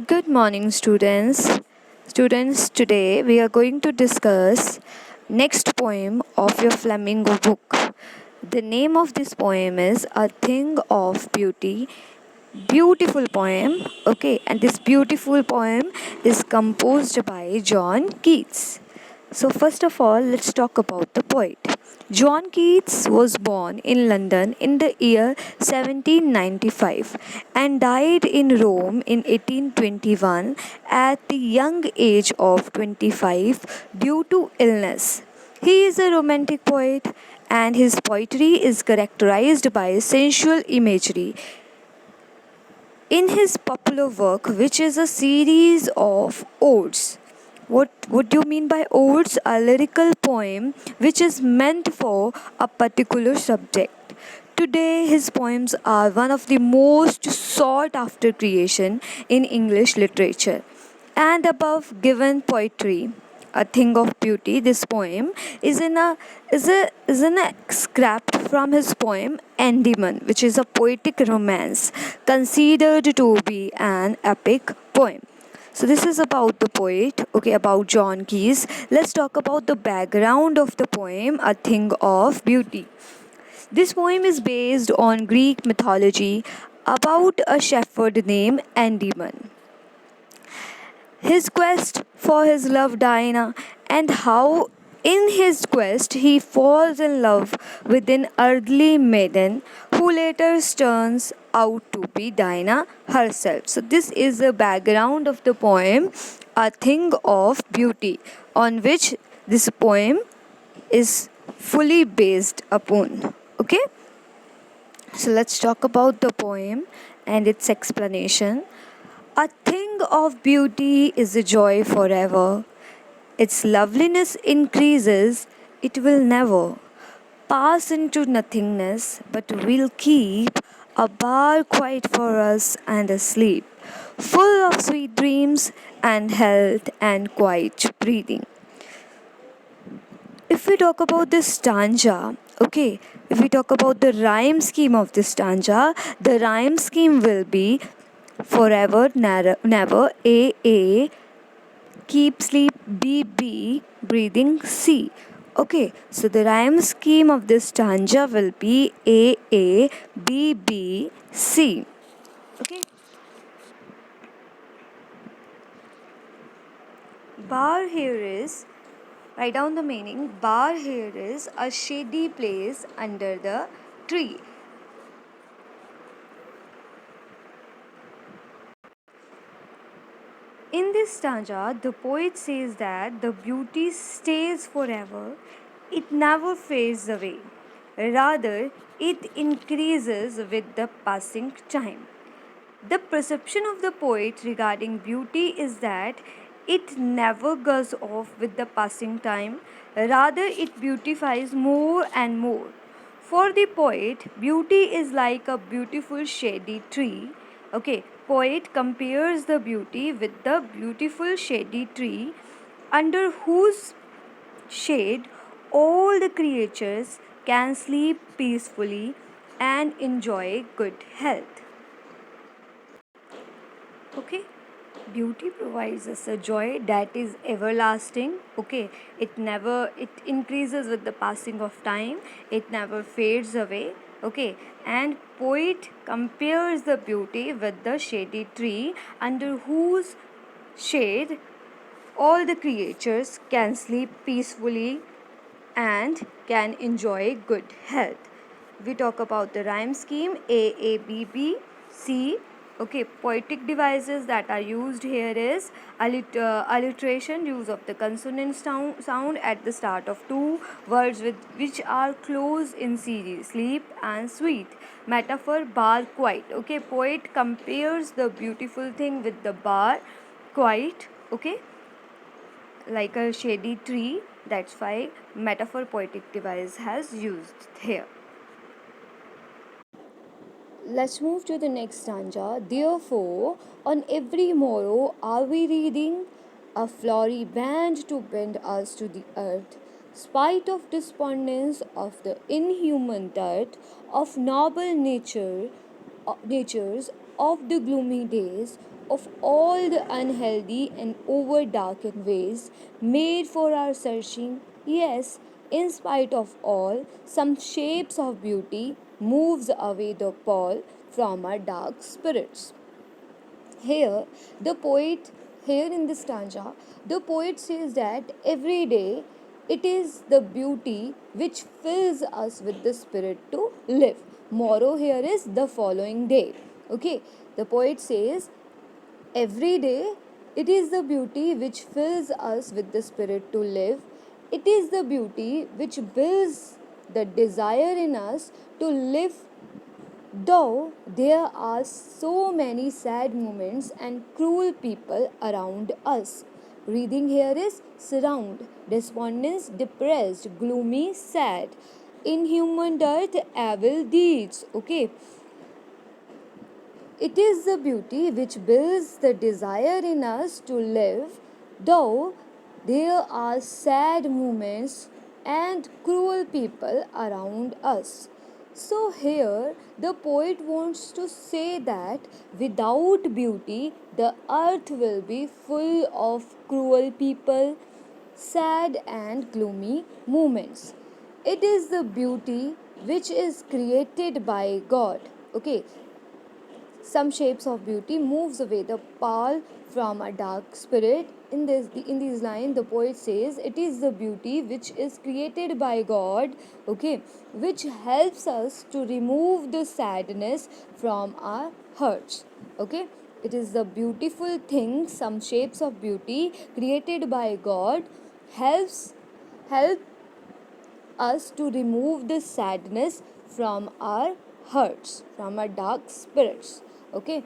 Good morning, students. Students, today we are going to discuss next poem of your Flamingo book. The name of this poem is A Thing of Beauty. Beautiful poem, okay, and this beautiful poem is composed by John Keats. So, first of all, let's talk about the poet. John Keats was born in London in the year 1795 and died in Rome in 1821 at the young age of 25 due to illness. He is a romantic poet and his poetry is characterized by sensual imagery. In his popular work, which is a series of odes, what do you mean by odes? A lyrical poem which is meant for a particular subject. Today, his poems are one of the most sought after creation in English literature. And above given poetry, a thing of beauty, this poem is an extract from his poem Endymion, which is a poetic romance considered to be an epic poem. So this is about the poet, okay, about John Keats. Let's talk about the background of the poem, A Thing of Beauty. This poem is based on Greek mythology about a shepherd named Endymion, his quest for his love Diana, and how in his quest he falls in love with an earthly maiden who later turns out to be Diana herself. So this is the background of the poem A Thing of Beauty, on which this poem is fully based upon. Okay? So let's talk about the poem and its explanation. A thing of beauty is a joy forever. Its loveliness increases, it will never pass into nothingness, but will keep a bar quiet for us and asleep, full of sweet dreams and health and quiet breathing. If we talk about this stanza, okay, if we talk about the rhyme scheme of this stanza, the rhyme scheme will be forever, never, A, keep sleep, B, breathing, C. Okay, so the rhyme scheme of this stanza will be A, B, C. Okay, bar here is, write down the meaning. Bar here is a shady place under the tree. In this stanza, the poet says that the beauty stays forever, it never fades away. Rather, it increases with the passing time. The perception of the poet regarding beauty is that it never goes off with the passing time, rather, it beautifies more and more. For the poet, beauty is like a beautiful shady tree. Okay, poet compares the beauty with the beautiful shady tree under whose shade all the creatures can sleep peacefully and enjoy good health. Okay, beauty provides us a joy that is everlasting. Okay, it increases with the passing of time, it never fades away. Okay, and poet compares the beauty with the shady tree under whose shade all the creatures can sleep peacefully and can enjoy good health. We talk about the rhyme scheme A, B, B, C. Okay, poetic devices that are used here is alliteration, use of the consonant sound at the start of two words which are close in series, sleep and sweet. Metaphor, bar, quiet. Okay, poet compares the beautiful thing with the bar, quiet. Okay, like a shady tree. That's why metaphor poetic device has used here. Let's move to the next stanza. Therefore, on every morrow are we reading a flowery band to bend us to the earth, spite of despondence of the inhuman dirt of noble natures of the gloomy days, of all the unhealthy and over darkened ways made for our searching. Yes, in spite of all, some shapes of beauty moves away the pall from our dark spirits. Here, the poet, here in this stanza, the poet says that every day it is the beauty which fills us with the spirit to live. Morrow here is the following day. Okay, the poet says every day it is the beauty which fills us with the spirit to live. It is the beauty which builds the desire in us to live. Though there are so many sad moments and cruel people around us. Reading here is surround, despondence, depressed, gloomy, sad, inhuman dirt, evil deeds. Okay, it is the beauty which builds the desire in us to live, though there are sad moments and cruel people around us. So, here the poet wants to say that without beauty, the earth will be full of cruel people, sad and gloomy moments. It is the beauty which is created by God. Okay, some shapes of beauty moves away the pall from a dark spirit. In these lines, the poet says it is the beauty which is created by God, okay, which helps us to remove the sadness from our hearts. Okay, it is the beautiful thing. Some shapes of beauty created by God help us to remove the sadness from our hearts, from our dark spirits. Okay,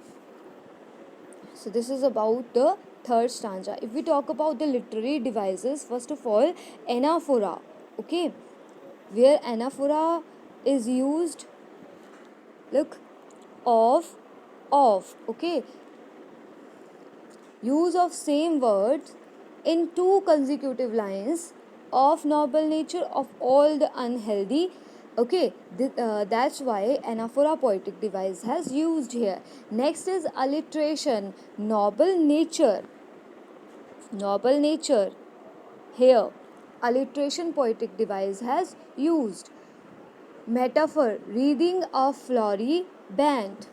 so this is about the third stanza. If we talk about the literary devices, first of all, anaphora. Okay, where anaphora is used, look, of, okay, use of same words in two consecutive lines of noble nature of all the unhealthy. Okay, that's why anaphora poetic device has used here. Next is alliteration, noble nature. Here, alliteration poetic device has used. Metaphor, reading a flowery band,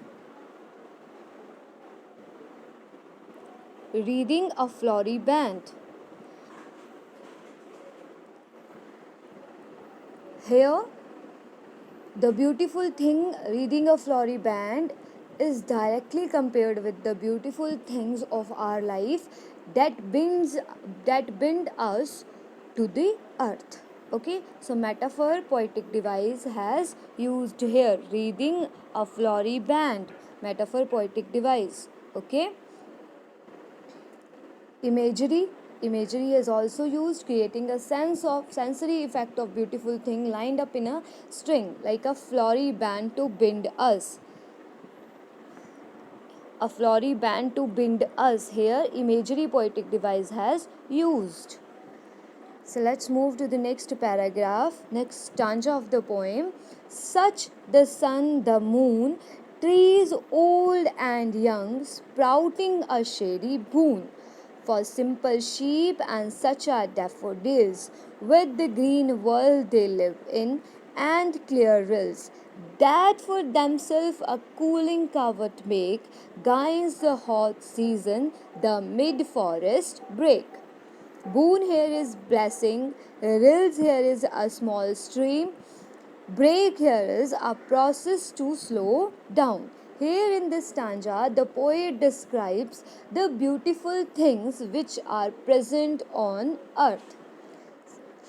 reading a flowery band. Here, the beautiful thing, reading a flowery band, is directly compared with the beautiful things of our life that bind us to the earth. Okay, so metaphor poetic device has used here, reading a flowery band, metaphor poetic device. Okay, imagery is also used, creating a sense of sensory effect of beautiful thing lined up in a string like a flowery band to bind us, a flowery band to bind us. Here imagery poetic device has used. So let's move to the next paragraph, next stanza of the poem. Such the sun, the moon, trees old and young, sprouting a shady boon. For simple sheep and such are daffodils, with the green world they live in, and clear rills, that for themselves a cooling covert make, guides the hot season, the mid forest break. Boon here is blessing, rills here is a small stream, break here is a process to slow down. Here in this stanza, the poet describes the beautiful things which are present on earth.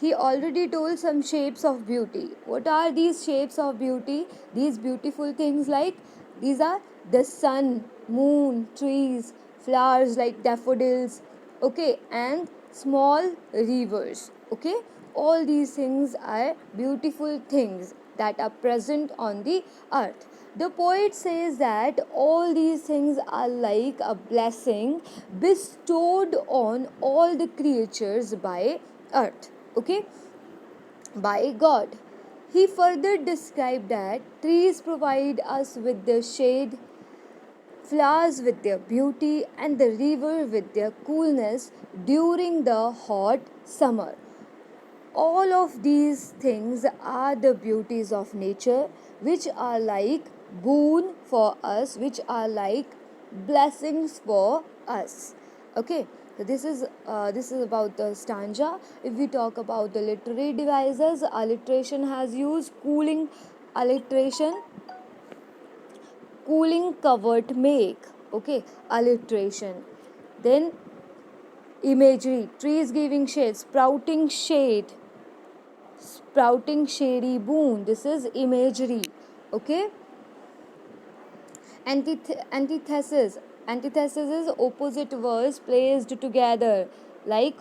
He already told some shapes of beauty. What are these shapes of beauty? These beautiful things, like these are the sun, moon, trees, flowers like daffodils, okay, and small rivers. Okay, all these things are beautiful things that are present on the earth. The poet says that all these things are like a blessing bestowed on all the creatures by earth. Okay, by God. He further described that trees provide us with the shade, flowers with their beauty, and the river with their coolness during the hot summer. All of these things are the beauties of nature, which are like boon for us, which are like blessings for us. Okay, so this is about the stanza. If we talk about the literary devices, alliteration has used alliteration cooling covert make. Okay, alliteration. Then imagery, trees giving shade, sprouting shady boon. This is imagery. Okay. Antithesis is opposite words placed together, like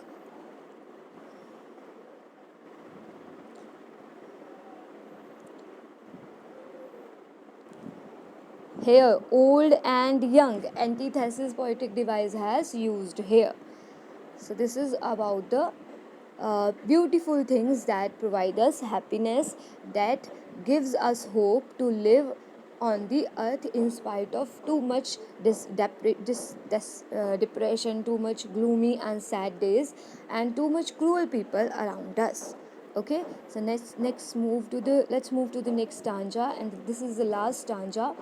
here old and young. Antithesis poetic device has used here. So this is about the beautiful things that provide us happiness, that gives us hope to live on the earth in spite of too much depression, too much gloomy and sad days, and too much cruel people around us. Okay, so let's move to the next stanza, and this is the last stanza.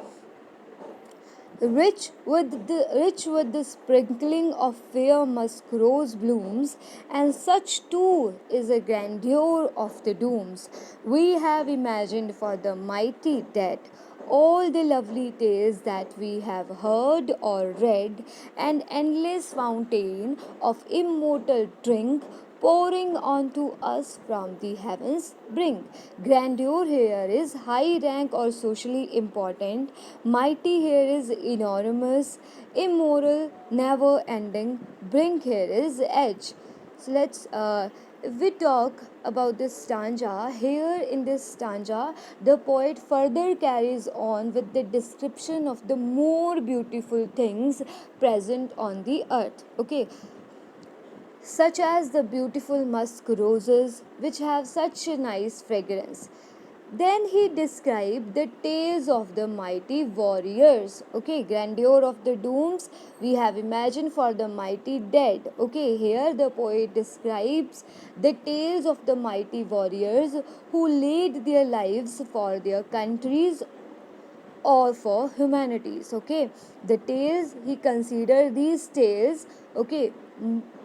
Rich with the sprinkling of fair musk rose blooms, and such too is the grandeur of the dooms. We have imagined for the mighty dead all the lovely tales that we have heard or read, an endless fountain of immortal drink pouring onto us from the heavens brink. Grandeur here is high rank or socially important. Mighty here is enormous, immoral, never ending. Brink here is edge. So if we talk about this stanza, here in this stanza, the poet further carries on with the description of the more beautiful things present on the earth. Okay, such as the beautiful musk roses, which have such a nice fragrance. Then he described the tales of the mighty warriors. Okay, grandeur of the dooms we have imagined for the mighty dead. Okay, here the poet describes the tales of the mighty warriors who laid their lives for their countries or for humanities. Okay, the tales he considered these tales. Okay,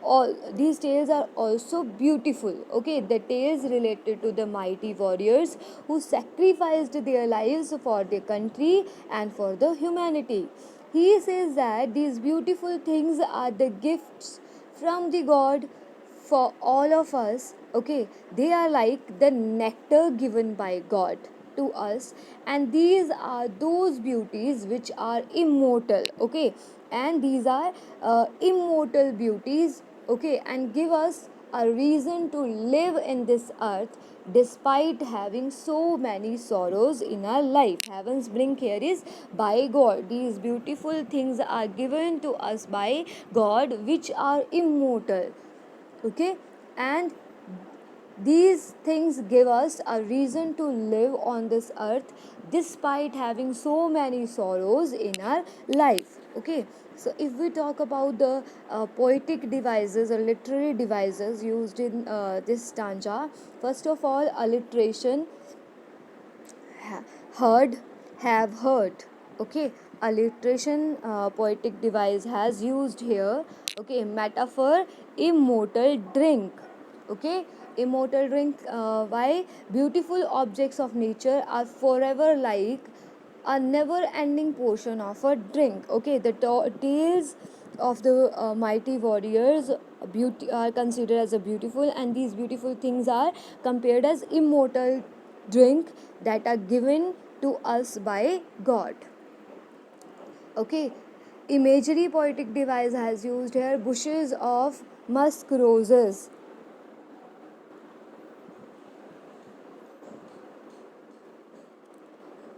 all these tales are also beautiful. Okay, the tales related to the mighty warriors who sacrificed their lives for their country and for the humanity. He says that these beautiful things are the gifts from the God for all of us. Okay, they are like the nectar given by God to us, and these are those beauties which are immortal. Okay, and these are immortal beauties. Okay, and give us a reason to live in this earth despite having so many sorrows in our life. Heaven's brink here is by God. These beautiful things are given to us by God, which are immortal. Okay, and these things give us a reason to live on this earth despite having so many sorrows in our life. Okay, so if we talk about the poetic devices or literary devices used in this stanza, first of all, alliteration, heard, have heard. Okay, alliteration poetic device has used here. Okay, metaphor, immortal drink. Okay, immortal drink. Why? Beautiful objects of nature are forever like a never ending portion of a drink. Okay, the tales of the mighty warriors beauty are considered as a beautiful, and these beautiful things are compared as immortal drink that are given to us by God. Okay, imagery poetic device has used here bushes of musk roses,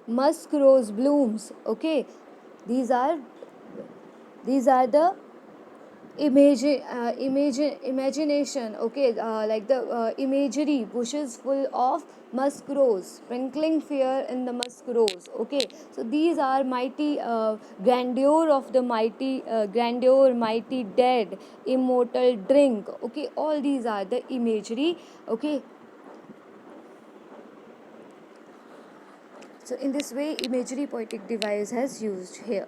musk rose blooms. Okay, these are these are the imagination, okay, like the imagery, bushes full of musk rose, sprinkling fear in the musk rose, okay. So these are mighty grandeur of the mighty grandeur, mighty dead, immortal drink, okay. All these are the imagery, okay. So in this way, imagery poetic device has used here.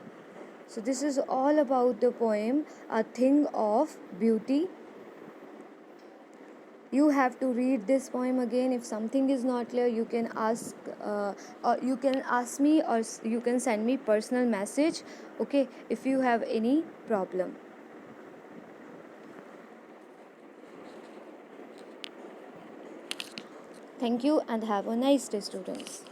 So this is all about the poem A Thing of Beauty. You have to read this poem again. If something is not clear, you can ask me, or you can send me personal message, okay, if you have any problem. Thank you and have a nice day, students.